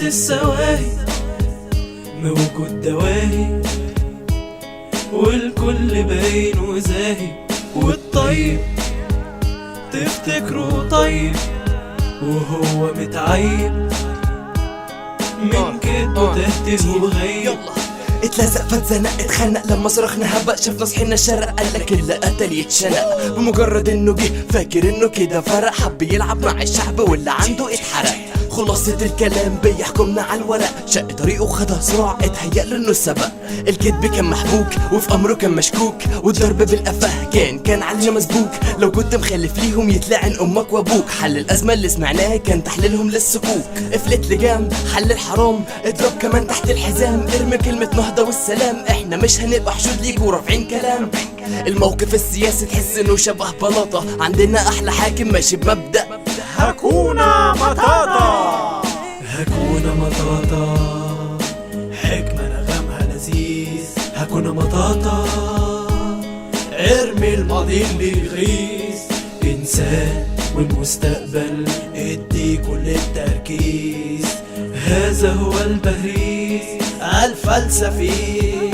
السواهي موجود دواهي، والكل باين وزاهي، والطيب تفتكره طيب وهو متعيب، من كده تهته وغيب. اتلزق فاتزنق اتخنق لما صرخنا هبق، شافنا صحينا شرق قالك اللي قتل يتشنق، بمجرد انه جه فاكر انه كده فرق، حب يلعب مع الشعب واللي عنده اتحرق. خلاصة الكلام بيحكمنا على الورق، شق طريقه وخدها صراع اتهيأ له انه سبق. الكذب كان محبوك وفي امره كان مشكوك، والضرب بالقفاه كان علينا مسبوك. لو كنت مخلف ليهم يتلعن امك وابوك، حل الازمه اللي سمعناها كان تحليلهم للسكوك. افلت لجام حل الحرام، اضرب كمان تحت الحزام، ارمي كلمه نهضه والسلام، احنا مش هنبقى حشود ليك ورافعين كلام. الموقف السياسي تحس انه شبه بلاطه، عندنا احلى حاكم ماشي بمبدأ هاكونا ماتاتا. هاكونا مطاطا حكمة نغمها لذيذ، هاكونا مطاطا ارمي الماضي اللي يغيظ، انسان والمستقبل ادي كل التركيز، هذا هو البهيز الفلسفي.